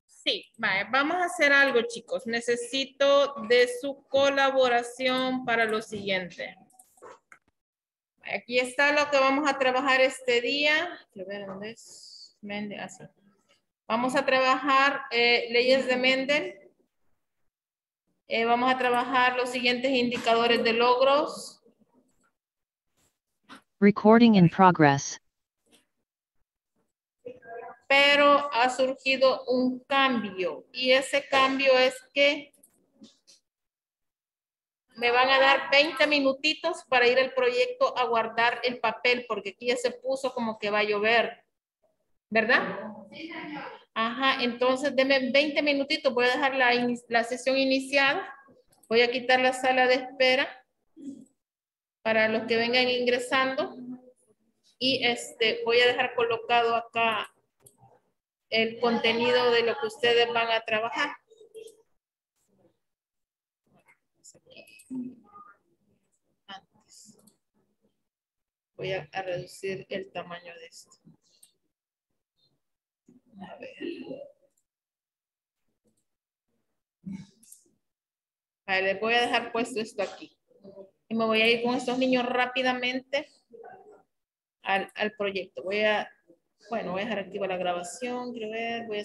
Sí, vale, vamos a hacer algo, chicos. Necesito de su colaboración para lo siguiente. Aquí está lo que vamos a trabajar este día. Quiero ver dónde es. Mendel, así. Vamos a trabajar leyes de Mendel. Vamos a trabajar los siguientes indicadores de logros. Recording in progress. Pero ha surgido un cambio y ese cambio es que me van a dar 20 minutitos para ir al proyecto a guardar el papel porque aquí ya se puso como que va a llover, ¿verdad? Ajá, entonces denme 20 minutitos, voy a dejar la sesión iniciada, voy a quitar la sala de espera para los que vengan ingresando y voy a dejar colocado acá el contenido de lo que ustedes van a trabajar. Antes. Voy a reducir el tamaño de esto. A ver. Vale, les voy a dejar puesto esto aquí. Y me voy a ir con estos niños rápidamente al proyecto. Voy a dejar activa la grabación. Quiero ver, voy a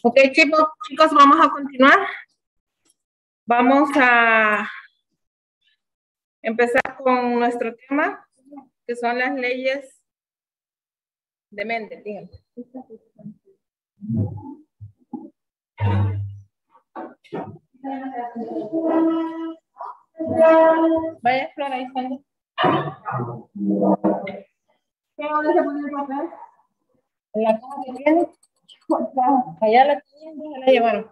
Ok, chicos, vamos a continuar. Vamos a empezar con nuestro tema, que son las leyes de Mendel. Díganme. Vaya, Flora, ahí está. ¿Dónde se pone el papel? En la caja que tiene. Allá la tienen, ya la llevaron.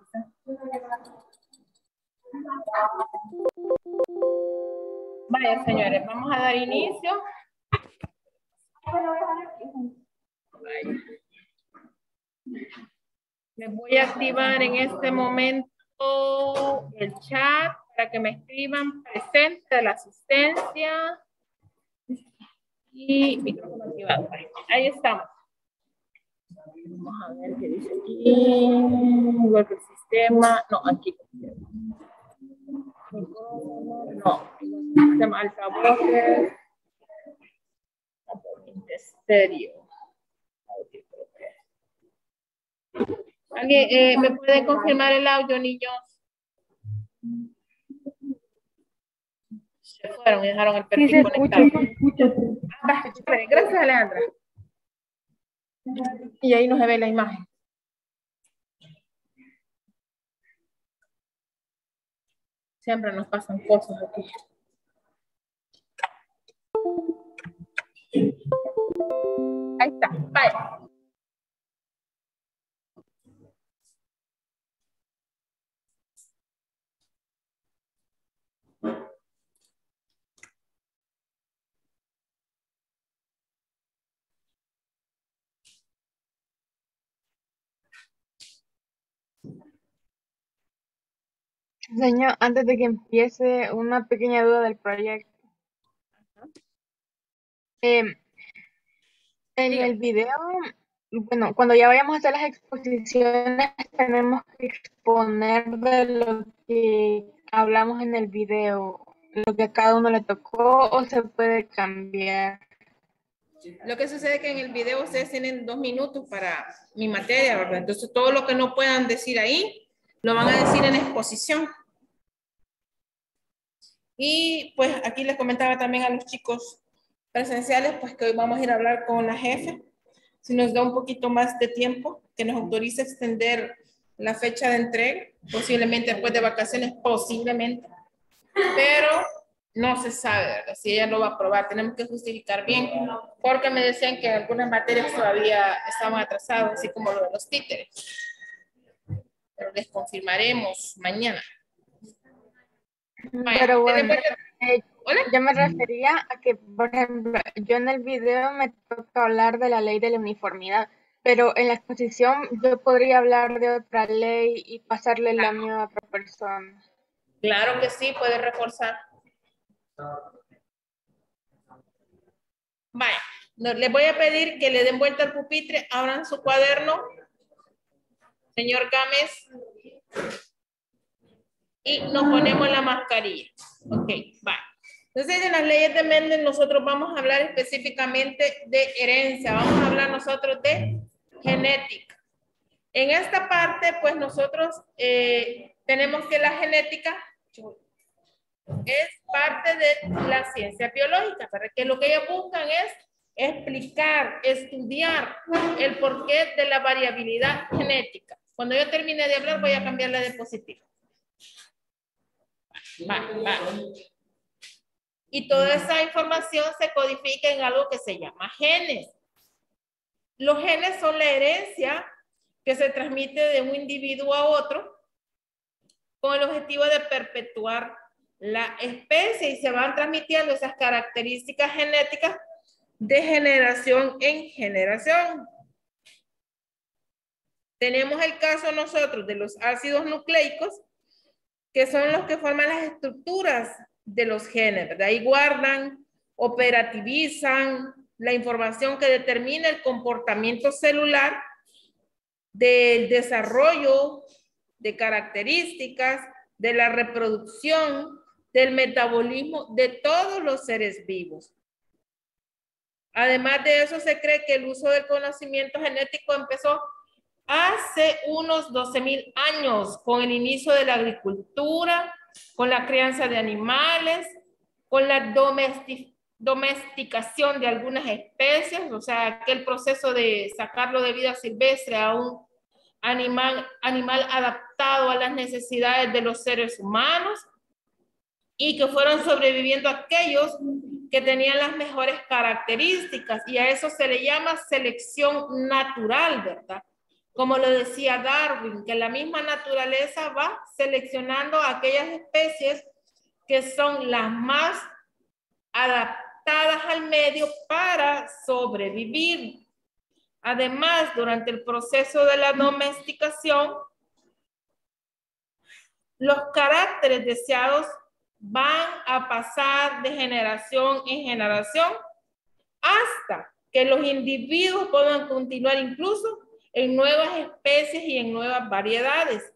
Vaya, señores, vamos a dar inicio. Vaya. Les voy a activar en este momento el chat para que me escriban presente de la asistencia y micrófono activado. Ahí estamos. Vamos a ver qué dice aquí. Igual que el sistema. No, aquí. No, sistema altavoces. Estéreo. ¿Alguien me puede confirmar el audio, niños? Se fueron y dejaron el perfil conectado. Gracias, Alejandra. Y ahí no se ve la imagen. Siempre nos pasan cosas aquí. Ahí está. Vaya. Señor, antes de que empiece, una pequeña duda del proyecto. En el video, bueno, cuando ya vayamos a hacer las exposiciones, tenemos que exponer de lo que hablamos en el video, lo que a cada uno le tocó, o se puede cambiar. Lo que sucede es que en el video ustedes tienen 2 minutos para mi materia, ¿verdad? Entonces todo lo que no puedan decir ahí, lo van a decir en exposición. Y pues aquí les comentaba también a los chicos presenciales, pues que hoy vamos a ir a hablar con la jefe, si nos da un poquito más de tiempo, que nos autorice extender la fecha de entrega, posiblemente después de vacaciones, posiblemente, pero no se sabe, ¿verdad? Si ella lo va a aprobar, tenemos que justificar bien, porque me decían que algunas materias todavía estaban atrasadas, así como lo de los títeres, pero les confirmaremos mañana. Pero bueno, ¿Hola? yo me refería a que, por ejemplo, yo en el video me toca hablar de la ley de la uniformidad, pero en la exposición yo podría hablar de otra ley y pasarle la mía a otra persona. Claro que sí, puede reforzar. Vaya, les voy a pedir que le den vuelta al pupitre, abran su cuaderno, señor Gámez, y nos ponemos la mascarilla. Ok, vaya. Entonces, en las leyes de Mendel nosotros vamos a hablar específicamente de herencia, vamos a hablar nosotros de genética. En esta parte, pues nosotros tenemos que la genética es parte de la ciencia biológica, para que lo que ellos buscan es explicar, estudiar el porqué de la variabilidad genética. Cuando yo termine de hablar, voy a cambiar la diapositiva. Va. Y toda esa información se codifica en algo que se llama genes. Los genes son la herencia que se transmite de un individuo a otro con el objetivo de perpetuar la especie y se van transmitiendo esas características genéticas de generación en generación. Tenemos el caso nosotros de los ácidos nucleicos, que son los que forman las estructuras de los genes, ¿verdad? Ahí guardan, operativizan la información que determina el comportamiento celular del desarrollo de características, de la reproducción, del metabolismo de todos los seres vivos. Además de eso, se cree que el uso del conocimiento genético empezó hace unos 12,000 años, con el inicio de la agricultura, con la crianza de animales, con la domesticación de algunas especies, o sea, aquel proceso de sacarlo de vida silvestre a un animal adaptado a las necesidades de los seres humanos, y que fueron sobreviviendo aquellos que tenían las mejores características, y a eso se le llama selección natural, ¿verdad? Como lo decía Darwin, que la misma naturaleza va seleccionando aquellas especies que son las más adaptadas al medio para sobrevivir. Además, durante el proceso de la domesticación, los caracteres deseados van a pasar de generación en generación hasta que los individuos puedan continuar incluso en nuevas especies y en nuevas variedades.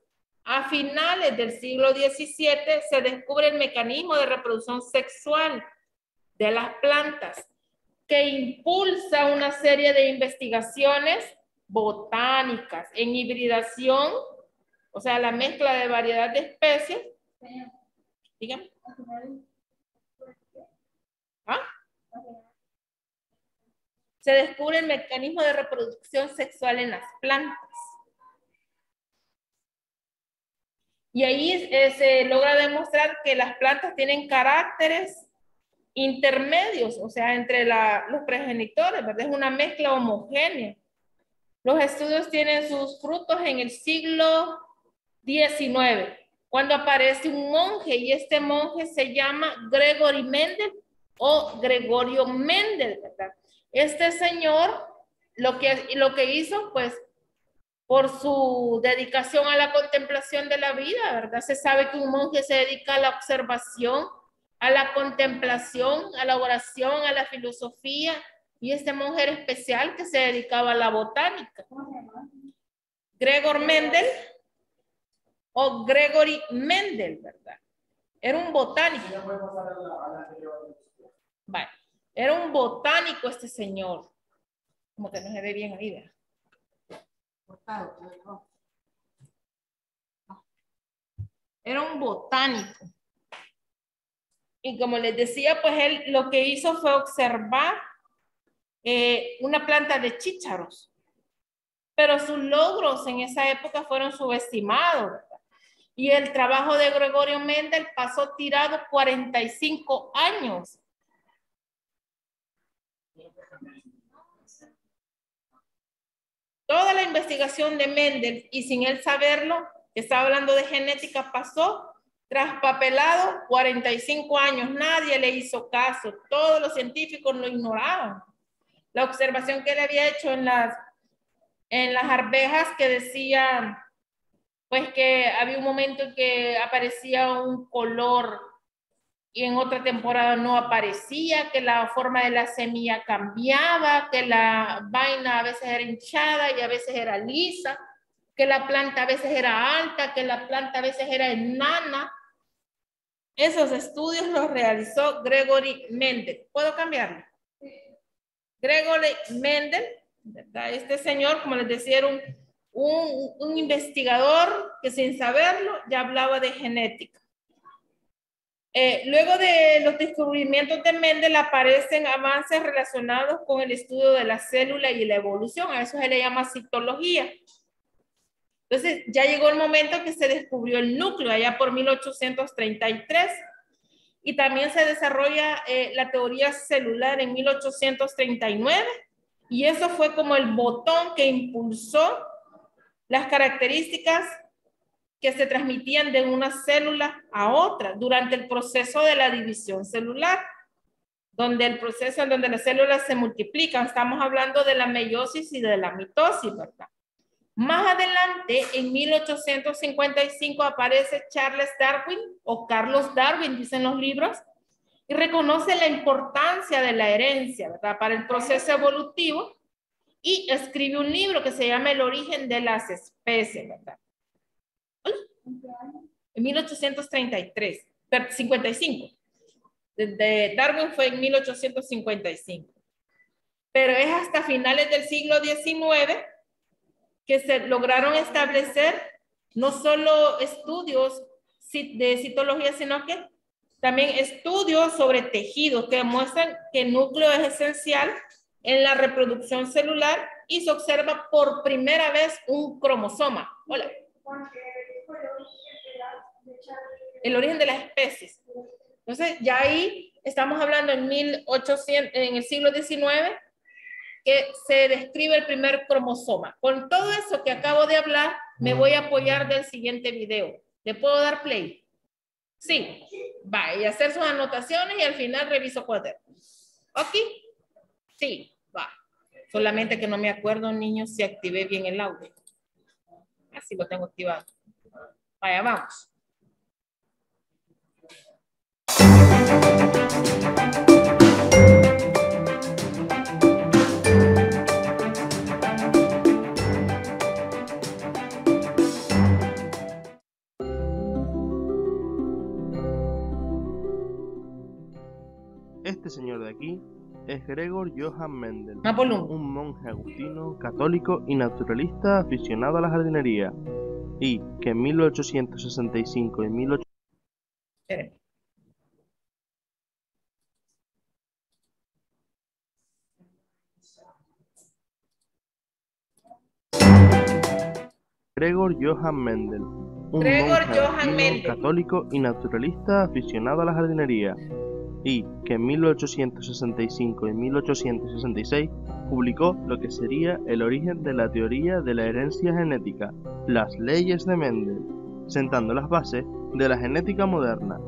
A finales del siglo XVII se descubre el mecanismo de reproducción sexual de las plantas, que impulsa una serie de investigaciones botánicas en hibridación, o sea, la mezcla de variedad de especies. Dígame. ¿Ah? Se descubre el mecanismo de reproducción sexual en las plantas. Y ahí se logra demostrar que las plantas tienen caracteres intermedios, o sea, entre los progenitores, ¿verdad? Es una mezcla homogénea. Los estudios tienen sus frutos en el siglo XIX, cuando aparece un monje, y este monje se llama Gregory Mendel o Gregorio Mendel, ¿verdad? Este señor lo que hizo, pues, por su dedicación a la contemplación de la vida, ¿verdad? Se sabe que un monje se dedica a la observación, a la contemplación, a la oración, a la filosofía, y este monje era especial que se dedicaba a la botánica. Gregor Mendel o Gregory Mendel, ¿verdad? Era un botánico. Vale. Era un botánico este señor. Como que no se ve bien ahí, ¿verdad? Era un botánico. Y como les decía, pues él lo que hizo fue observar una planta de chícharos. Pero sus logros en esa época fueron subestimados, ¿verdad? Y el trabajo de Gregorio Mendel pasó tirado 45 años. Toda la investigación de Mendel, y sin él saberlo, que estaba hablando de genética, pasó traspapelado 45 años. Nadie le hizo caso. Todos los científicos lo ignoraban. La observación que él había hecho en las arvejas, que decía, pues, que había un momento en que aparecía un color y en otra temporada no aparecía, que la forma de la semilla cambiaba, que la vaina a veces era hinchada y a veces era lisa, que la planta a veces era alta, que la planta a veces era enana. Esos estudios los realizó Gregory Mendel. ¿Puedo cambiarlo? Gregory Mendel, ¿verdad? Este señor, como les decía, era un investigador que sin saberlo ya hablaba de genética. Luego de los descubrimientos de Mendel aparecen avances relacionados con el estudio de la célula y la evolución. A eso se le llama citología. Entonces ya llegó el momento que se descubrió el núcleo, allá por 1833. Y también se desarrolla la teoría celular en 1839. Y eso fue como el botón que impulsó las características que se transmitían de una célula a otra durante el proceso de la división celular, donde el proceso en donde las células se multiplican. Estamos hablando de la meiosis y de la mitosis, ¿verdad? Más adelante, en 1855, aparece Charles Darwin, o Carlos Darwin, dicen los libros, y reconoce la importancia de la herencia, ¿verdad?, para el proceso evolutivo, y escribe un libro que se llama El origen de las especies, ¿verdad? En 1833, 55. De Darwin fue en 1855. Pero es hasta finales del siglo XIX que se lograron establecer no solo estudios de citología, sino que también estudios sobre tejidos que demuestran que el núcleo es esencial en la reproducción celular y se observa por primera vez un cromosoma. Hola. El origen de las especies. Entonces, ya ahí estamos hablando en el siglo XIX, que se describe el primer cromosoma. Con todo eso que acabo de hablar, me voy a apoyar del siguiente video. ¿Le puedo dar play? Sí. Va, y hacer sus anotaciones y al final reviso cuadernos. ¿Ok? Sí, va. Solamente que no me acuerdo, niños, si activé bien el audio. Así lo tengo activado. Vaya, vamos. Este señor de aquí es Gregor Johann Mendel, Más volumen. un monje agustino, católico y naturalista aficionado a la jardinería, y que en 1865 y 18... Espérenme. Gregor Johann Mendel, un Gregor monje Johann agustino, Mendel. católico y naturalista aficionado a la jardinería, y que en 1865 y 1866 publicó lo que sería el origen de la teoría de la herencia genética, las leyes de Mendel, sentando las bases de la genética moderna.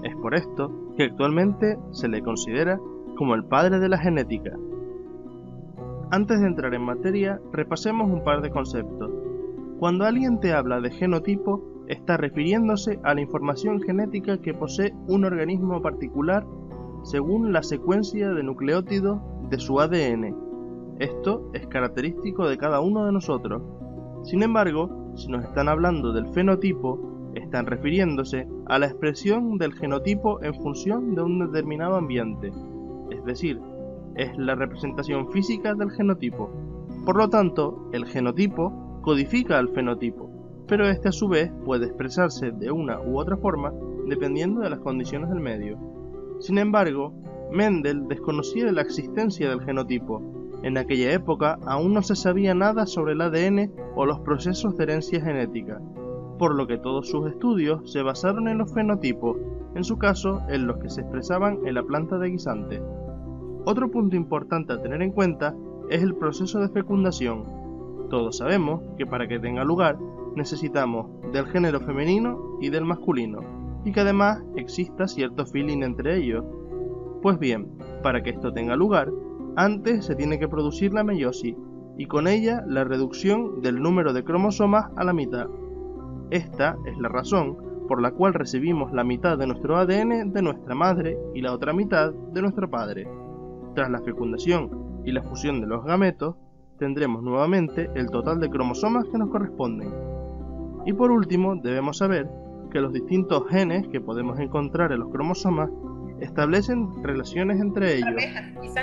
Es por esto que actualmente se le considera como el padre de la genética. Antes de entrar en materia, repasemos un par de conceptos. Cuando alguien te habla de genotipo, está refiriéndose a la información genética que posee un organismo particular según la secuencia de nucleótidos de su ADN. Esto es característico de cada uno de nosotros. Sin embargo, si nos están hablando del fenotipo, están refiriéndose a la expresión del genotipo en función de un determinado ambiente, es decir, es la representación física del genotipo. Por lo tanto, el genotipo codifica al fenotipo, pero este a su vez puede expresarse de una u otra forma dependiendo de las condiciones del medio. Sin embargo, Mendel desconocía la existencia del genotipo. En aquella época aún no se sabía nada sobre el ADN o los procesos de herencia genética, por lo que todos sus estudios se basaron en los fenotipos, en su caso en los que se expresaban en la planta de guisante. Otro punto importante a tener en cuenta es el proceso de fecundación. Todos sabemos que para que tenga lugar necesitamos del género femenino y del masculino, y que además exista cierto feeling entre ellos. Pues bien, para que esto tenga lugar, antes se tiene que producir la meiosis, y con ella la reducción del número de cromosomas a la mitad. Esta es la razón por la cual recibimos la mitad de nuestro ADN de nuestra madre y la otra mitad de nuestro padre. Tras la fecundación y la fusión de los gametos, tendremos nuevamente el total de cromosomas que nos corresponden. Y por último, debemos saber que los distintos genes que podemos encontrar en los cromosomas establecen relaciones entre ellos.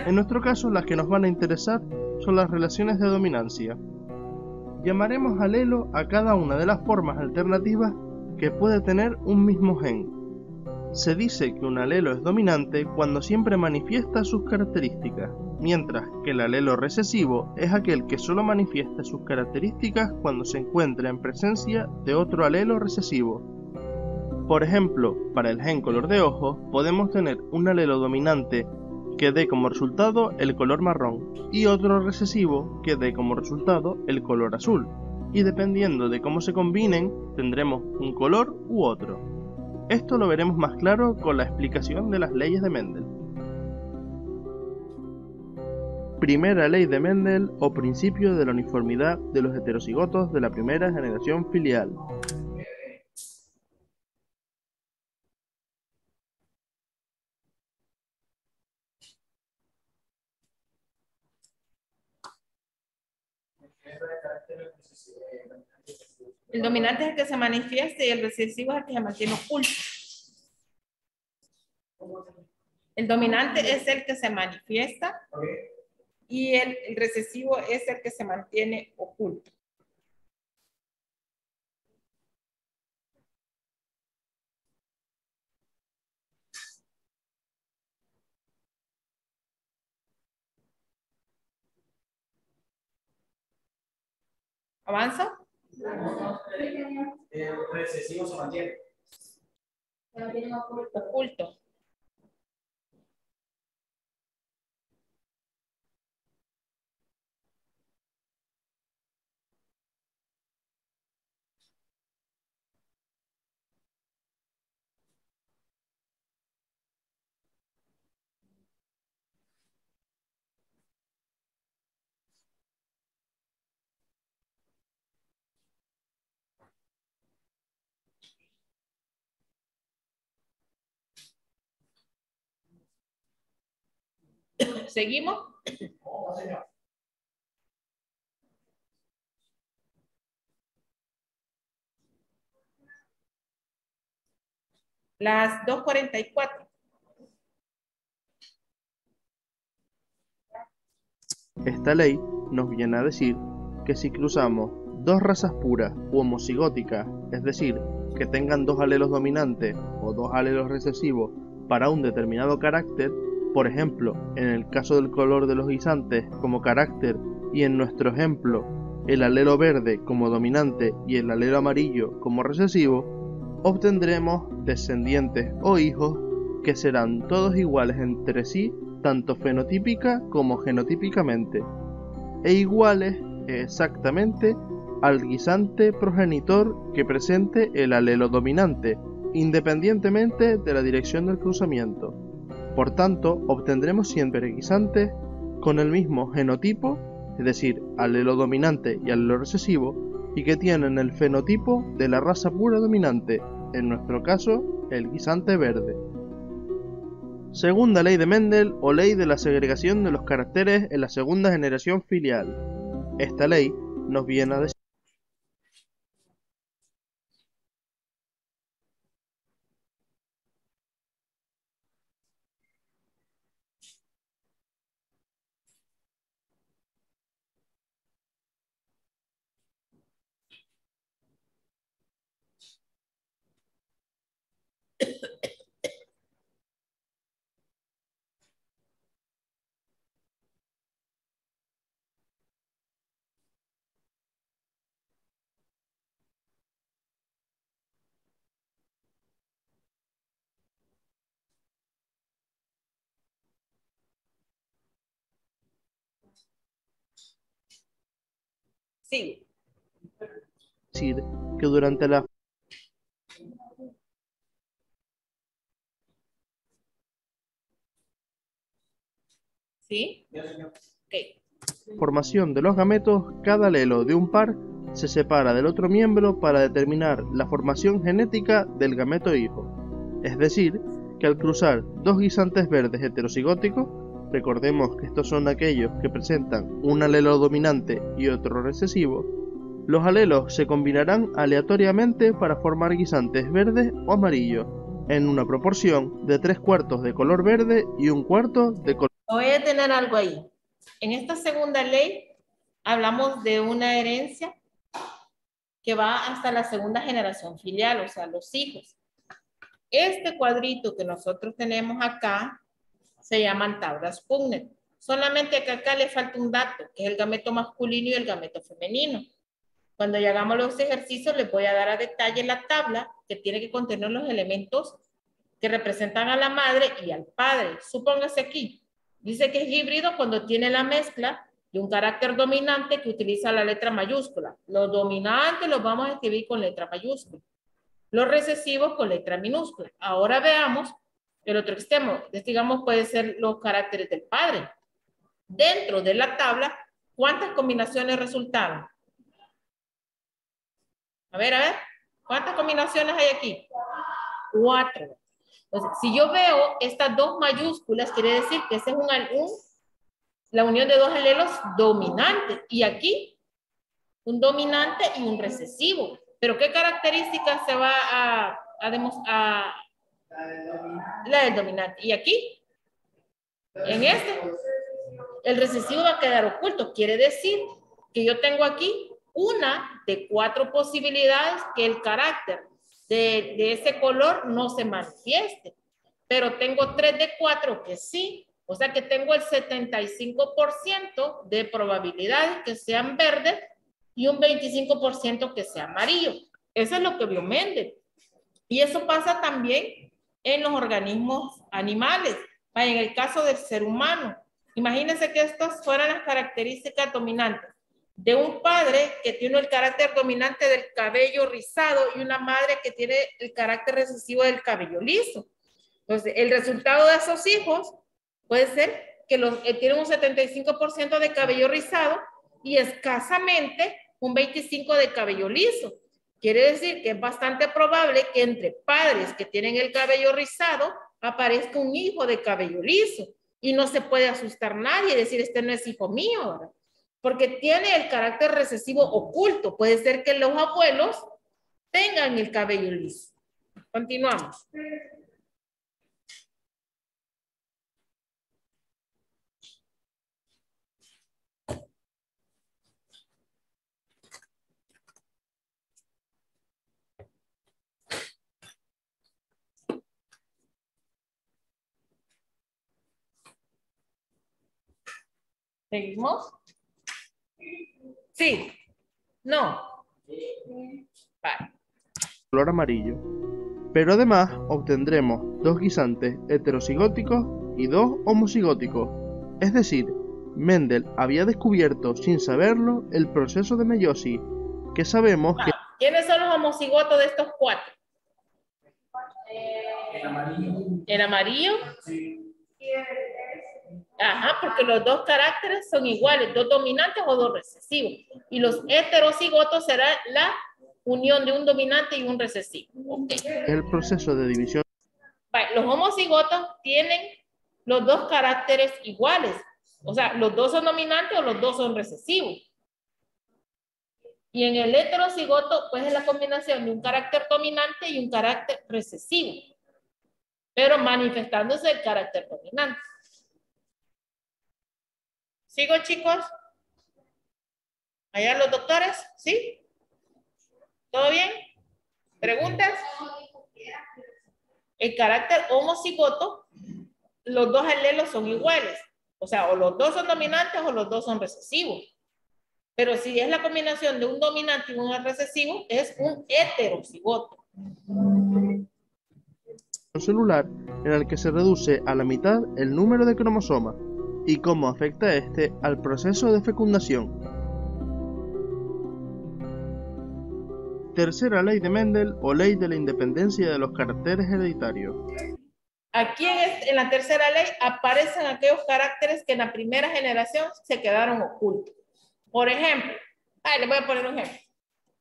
En nuestro caso, las que nos van a interesar son las relaciones de dominancia. Llamaremos alelo a cada una de las formas alternativas que puede tener un mismo gen. Se dice que un alelo es dominante cuando siempre manifiesta sus características, mientras que el alelo recesivo es aquel que solo manifiesta sus características cuando se encuentra en presencia de otro alelo recesivo. Por ejemplo, para el gen color de ojos podemos tener un alelo dominante que dé como resultado el color marrón y otro recesivo que dé como resultado el color azul, y dependiendo de cómo se combinen tendremos un color u otro. Esto lo veremos más claro con la explicación de las leyes de Mendel. Primera ley de Mendel o principio de la uniformidad de los heterocigotos de la primera generación filial. El dominante es el que se manifiesta y el recesivo es el que se mantiene oculto. El dominante es el que se manifiesta y el recesivo es el que se mantiene oculto. ¿Avanza? El recesivo se mantiene. Oculto. ¿Seguimos? Las 2:44. Esta ley nos viene a decir que si cruzamos dos razas puras u homocigóticas, es decir, que tengan dos alelos dominantes o dos alelos recesivos para un determinado carácter, por ejemplo, en el caso del color de los guisantes como carácter y en nuestro ejemplo, el alelo verde como dominante y el alelo amarillo como recesivo, obtendremos descendientes o hijos que serán todos iguales entre sí, tanto fenotípica como genotípicamente, e iguales exactamente al guisante progenitor que presente el alelo dominante, independientemente de la dirección del cruzamiento. Por tanto, obtendremos siempre guisantes con el mismo genotipo, es decir, alelo dominante y alelo recesivo, y que tienen el fenotipo de la raza pura dominante, en nuestro caso, el guisante verde. Segunda ley de Mendel o ley de la segregación de los caracteres en la segunda generación filial. Esta ley nos viene a decir Sí. que durante la ¿Sí? Ok. formación de los gametos, cada alelo de un par se separa del otro miembro para determinar la formación genética del gameto hijo. Es decir, que al cruzar dos guisantes verdes heterocigóticos, recordemos que estos son aquellos que presentan un alelo dominante y otro recesivo, los alelos se combinarán aleatoriamente para formar guisantes verdes o amarillos, en una proporción de 3/4 de color verde y 1/4 de color. Voy a tener algo ahí. En esta segunda ley hablamos de una herencia que va hasta la segunda generación filial, o sea, los hijos. Este cuadrito que nosotros tenemos acá se llaman tablas Punnett. Solamente que acá le falta un dato, que es el gameto masculino y el gameto femenino. Cuando ya hagamos los ejercicios, les voy a dar a detalle la tabla que tiene que contener los elementos que representan a la madre y al padre. Supóngase aquí. Dice que es híbrido cuando tiene la mezcla de un carácter dominante que utiliza la letra mayúscula. Los dominantes los vamos a escribir con letra mayúscula. Los recesivos con letra minúscula. Ahora veamos el otro extremo. Digamos, puede ser los caracteres del padre. Dentro de la tabla, ¿cuántas combinaciones resultaron? A ver, ¿cuántas combinaciones hay aquí? 4. Entonces, si yo veo estas dos mayúsculas, quiere decir que ese es la unión de dos alelos dominantes. Y aquí, un dominante y un recesivo. Pero ¿qué características se va a demostrar? La del dominante. Y aquí, en este, el recesivo va a quedar oculto. Quiere decir que yo tengo aquí una de 4 posibilidades que el carácter de ese color no se manifieste. Pero tengo 3 de 4 que sí. O sea que tengo el 75% de probabilidades que sean verdes y un 25% que sea amarillo. Eso es lo que vio Mendel. Y eso pasa también en los organismos animales. En el caso del ser humano, imagínense que estas fueran las características dominantes de un padre que tiene el carácter dominante del cabello rizado y una madre que tiene el carácter recesivo del cabello liso. Entonces, el resultado de esos hijos puede ser que tienen un 75% de cabello rizado y escasamente un 25% de cabello liso. Quiere decir que es bastante probable que entre padres que tienen el cabello rizado aparezca un hijo de cabello liso. Y no se puede asustar nadie y decir, este no es hijo mío, ¿verdad? Porque tiene el carácter recesivo oculto. Puede ser que los abuelos tengan el cabello liso. Continuamos. ¿Seguimos? Sí. No. Vale. Color amarillo. Pero además obtendremos 2 guisantes heterocigóticos y 2 homocigóticos. Es decir, Mendel había descubierto sin saberlo el proceso de meiosis, que sabemos que... ¿Quiénes son los homocigotos de estos 4? El amarillo. ¿El amarillo? Sí. Ajá, porque los 2 caracteres son iguales, 2 dominantes o 2 recesivos. Y los heterocigotos será la unión de un dominante y un recesivo. Okay. El proceso de división. Los homocigotos tienen los 2 caracteres iguales. O sea, los 2 son dominantes o los 2 son recesivos. Y en el heterocigoto, pues es la combinación de un carácter dominante y un carácter recesivo. Pero manifestándose el carácter dominante. ¿Sigo, chicos? ¿Allá los doctores? ¿Sí? ¿Todo bien? ¿Preguntas? El carácter homocigoto, los 2 alelos son iguales. O sea, o los 2 son dominantes o los 2 son recesivos. Pero si es la combinación de un dominante y un recesivo, es un heterocigoto. Celular en el que se reduce a la mitad el número de cromosomas y cómo afecta este al proceso de fecundación. Tercera ley de Mendel o ley de la independencia de los caracteres hereditarios. Aquí en la tercera ley aparecen aquellos caracteres que en la primera generación se quedaron ocultos. Por ejemplo, les voy a poner un ejemplo.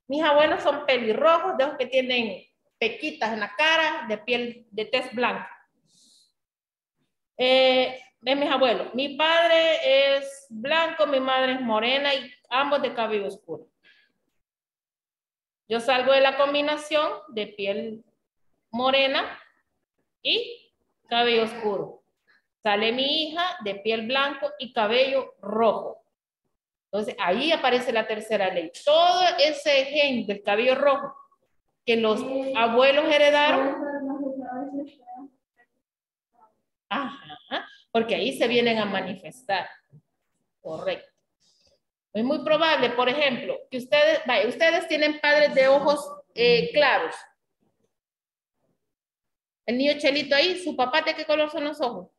Mis abuelos son pelirrojos, de los que tienen pequitas en la cara, de piel de tez blanca. De mis abuelos. Mi padre es blanco, mi madre es morena y ambos de cabello oscuro. Yo salgo de la combinación de piel morena y cabello oscuro. Sale mi hija de piel blanco y cabello rojo. Entonces, ahí aparece la tercera ley. Todo ese gen del cabello rojo que los abuelos heredaron, ajá, porque ahí se vienen a manifestar. Correcto. Es muy probable, por ejemplo, que ustedes tienen padres de ojos claros. El niño Chelito ahí, ¿su papá de qué color son los ojos?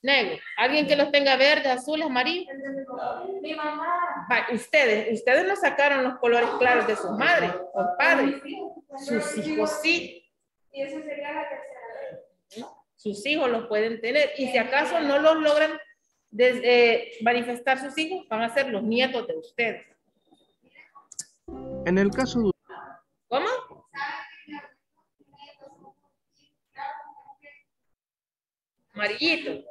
Negro. ¿Alguien que los tenga verdes, azules, amarillos? Mi mamá. Ustedes no sacaron los colores claros de sus madres o padres. Sus hijos sí. Y eso sería la tercera ley. Sus hijos los pueden tener. Y si acaso no los logran manifestar sus hijos, van a ser los nietos de ustedes. En el caso de... ¿Cómo? Amarillito.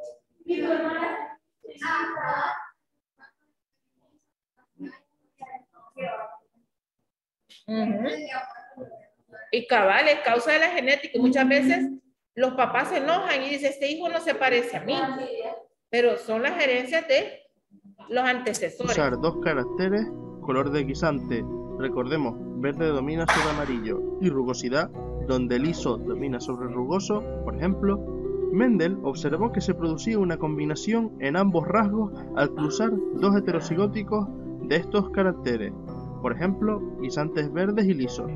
Y cabal, es causa de la genética. Muchas veces los papás se enojan y dicen, este hijo no se parece a mí. Pero son las herencias de los antecesores. Usar 2 caracteres, color de guisante, recordemos, verde domina sobre amarillo, y rugosidad, donde liso domina sobre rugoso, por ejemplo. Mendel observó que se producía una combinación en ambos rasgos al cruzar 2 heterocigóticos de estos caracteres, por ejemplo, guisantes verdes y lisos,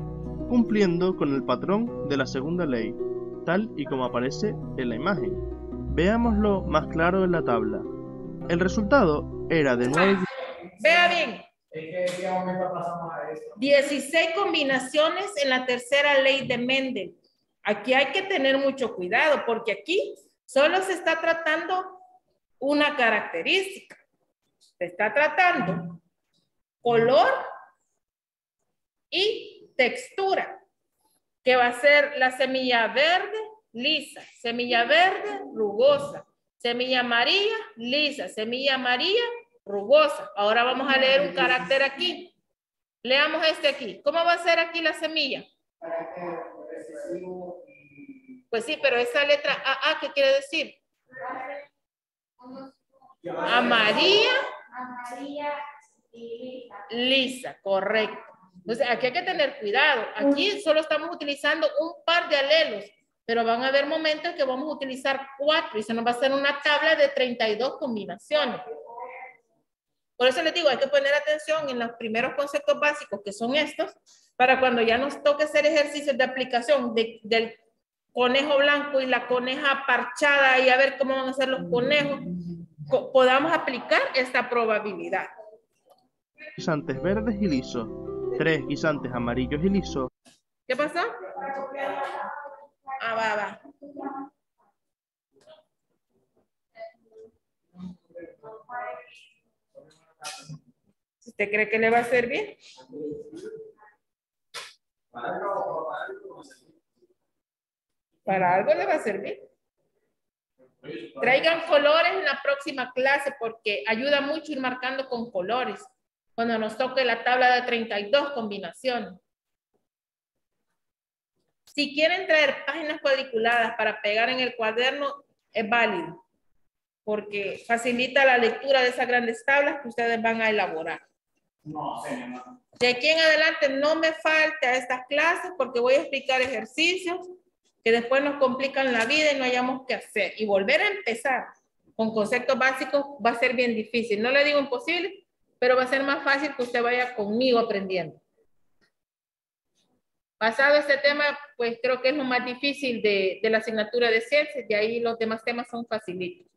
cumpliendo con el patrón de la segunda ley, tal y como aparece en la imagen. Veámoslo más claro en la tabla. El resultado era de 9. Vea bien. 16 combinaciones en la tercera ley de Mendel. Aquí hay que tener mucho cuidado porque aquí solo se está tratando una característica. Se está tratando color y textura, que va a ser la semilla verde lisa, semilla verde rugosa, semilla amarilla lisa, semilla amarilla rugosa. Ahora vamos a leer un carácter aquí. Leamos este aquí. ¿Cómo va a ser aquí la semilla? Pues sí, pero esa letra AA, ¿qué quiere decir? Amarilla y lisa, correcto. Entonces, aquí hay que tener cuidado. Aquí solo estamos utilizando un par de alelos, pero van a haber momentos que vamos a utilizar 4 y se nos va a hacer una tabla de 32 combinaciones. Por eso les digo, hay que poner atención en los primeros conceptos básicos, que son estos, para cuando ya nos toque hacer ejercicios de aplicación del conejo blanco y la coneja parchada y a ver cómo van a ser los conejos, podamos aplicar esta probabilidad. Guisantes verdes y lisos, 3 guisantes amarillos y lisos. ¿Qué pasó? Ah, va. ¿Usted cree que le va a servir? Para algo le va a servir. Traigan colores en la próxima clase porque ayuda mucho ir marcando con colores cuando nos toque la tabla de 32 combinaciones. Si quieren traer páginas cuadriculadas para pegar en el cuaderno, es válido porque facilita la lectura de esas grandes tablas que ustedes van a elaborar. De aquí en adelante no me falta estas clases porque voy a explicar ejercicios que después nos complican la vida y no hayamos que hacer. Y volver a empezar con conceptos básicos va a ser bien difícil. No le digo imposible, pero va a ser más fácil que usted vaya conmigo aprendiendo. Pasado este tema, pues creo que es lo más difícil de la asignatura de ciencias. De ahí los demás temas son facilitos.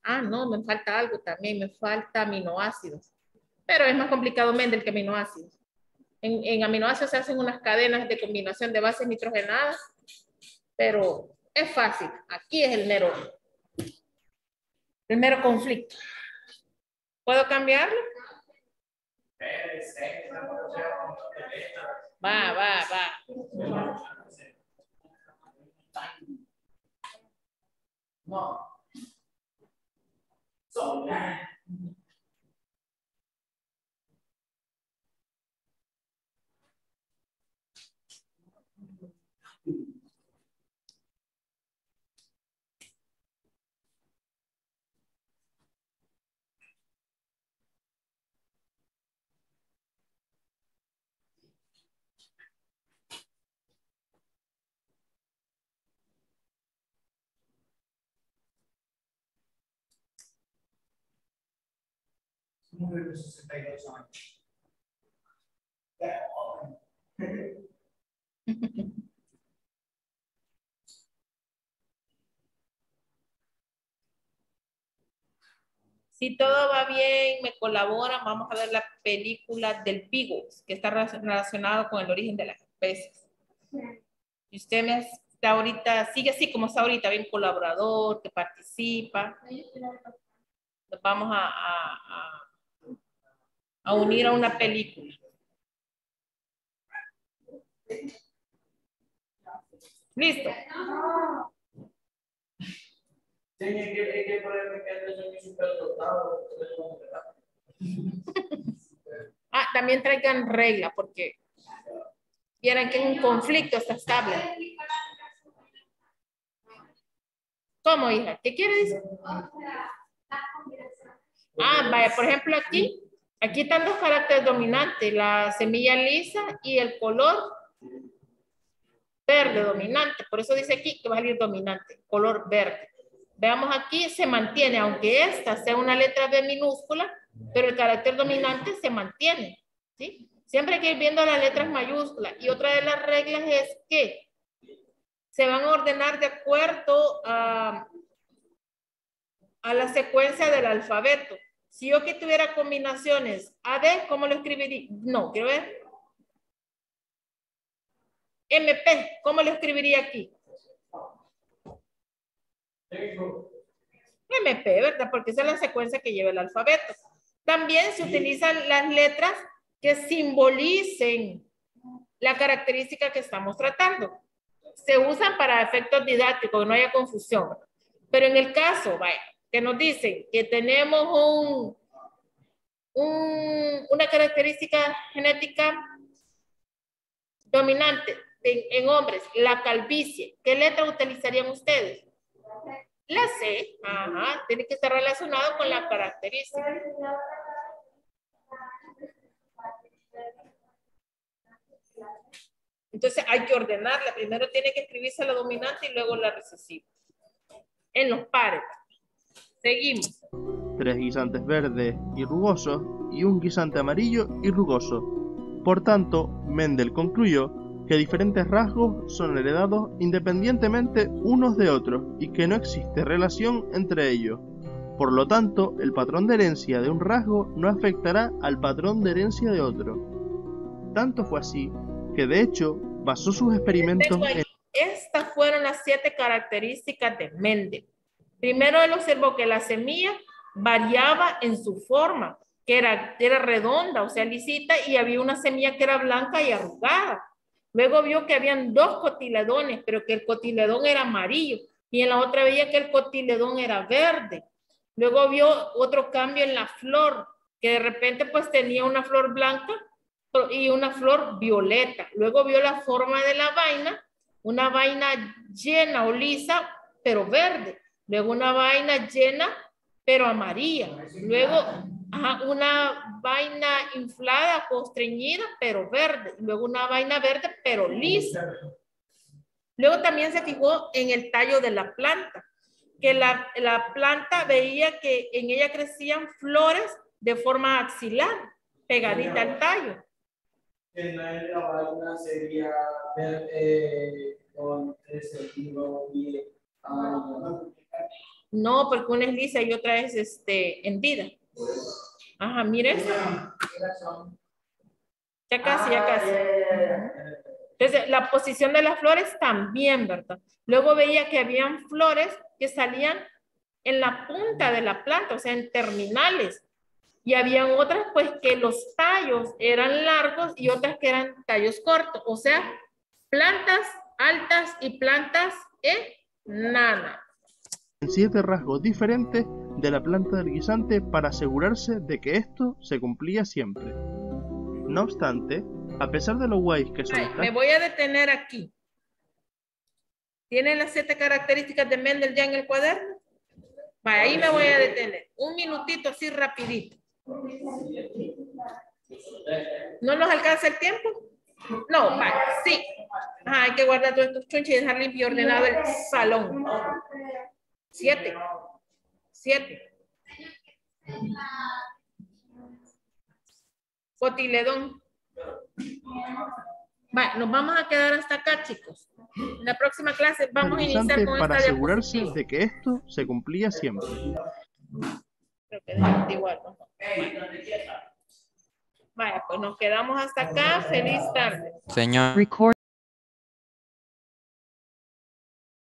Ah, no, me falta algo también. Me falta aminoácidos. Pero es más complicado Mendel que aminoácidos. En aminoácidos se hacen unas cadenas de combinación de bases nitrogenadas, pero es fácil. Aquí es el mero conflicto. ¿Puedo cambiarlo? Va. No. De 62 años. Si todo va bien, me colaboran, vamos a ver la película del Beagles, que está relacionado con el origen de las especies. Y usted me está ahorita, sigue así como está ahorita, bien colaborador, que participa. Nos vamos a unir a una película. ¿Listo? Ah, también traigan regla porque vieran que es un conflicto estas tablas. ¿Cómo, hija? ¿Qué quiere decir? Ah, vaya, por ejemplo aquí están dos caracteres dominantes, la semilla lisa y el color verde dominante. Por eso dice aquí que va a salir dominante, color verde. Veamos aquí, se mantiene, aunque esta sea una letra B minúscula, pero el carácter dominante se mantiene, ¿sí? Siempre hay que ir viendo las letras mayúsculas. Y otra de las reglas es que se van a ordenar de acuerdo a la secuencia del alfabeto. Si yo que tuviera combinaciones AD, ¿cómo lo escribiría? No, quiero ver. MP, ¿cómo lo escribiría aquí? MP, ¿verdad? Porque esa es la secuencia que lleva el alfabeto. También se utilizan las letras que simbolicen la característica que estamos tratando. Se usan para efectos didácticos, que no haya confusión. Pero en el caso, vaya, que nos dicen que tenemos una característica genética dominante en hombres, la calvicie, ¿qué letra utilizarían ustedes? La C, ajá, tiene que estar relacionado con la característica. Entonces hay que ordenarla. Primero tiene que escribirse la dominante y luego la recesiva. En los pares. Seguimos. 3 guisantes verdes y rugosos y un guisante amarillo y rugoso. Por tanto, Mendel concluyó que diferentes rasgos son heredados independientemente unos de otros y que no existe relación entre ellos. Por lo tanto, el patrón de herencia de un rasgo no afectará al patrón de herencia de otro. Tanto fue así que de hecho basó sus experimentos en... Estas fueron las 7 características de Mendel. Primero él observó que la semilla variaba en su forma, que era redonda, o sea, lisita, y había una semilla que era blanca y arrugada. Luego vio que habían 2 cotiledones, pero que el cotiledón era amarillo, y en la otra veía que el cotiledón era verde. Luego vio otro cambio en la flor, que de repente pues tenía una flor blanca y una flor violeta. Luego vio la forma de la vaina, una vaina llena o lisa, pero verde. Luego una vaina llena, pero amarilla. Luego una vaina inflada, constreñida, pero verde. Luego una vaina verde, pero lisa. Luego también se fijó en el tallo de la planta, que la planta veía que en ella crecían flores de forma axilar, pegadita al tallo. En la vaina sería con el sentido y no, porque una es lisa y otra es hendida. Ajá, mire. Ya casi, ya casi. Entonces, la posición de las flores también, ¿verdad? Luego veía que habían flores que salían en la punta de la planta, o sea, en terminales. Y habían otras, pues, que los tallos eran largos y otras que eran tallos cortos. O sea, plantas altas y plantas enanas. En 7 rasgos diferentes de la planta del guisante para asegurarse de que esto se cumplía siempre. No obstante, a pesar de lo guays que son estas... Me voy a detener aquí. ¿Tienen las 7 características de Mendel ya en el cuaderno? Vaya, ahí me voy a detener. Un minutito así rapidito. ¿No nos alcanza el tiempo? No, vaya, sí. Ajá, hay que guardar todos estos chunches y dejar limpio y ordenado el salón. 7. Cotiledón. Vale, nos vamos a quedar hasta acá, chicos. En la próxima clase vamos a iniciar con para esta asegurarse diapositiva. de que esto se cumplía siempre. Creo que es igual, ¿no? Vaya, pues nos quedamos hasta acá. Feliz tarde. Señor. Record.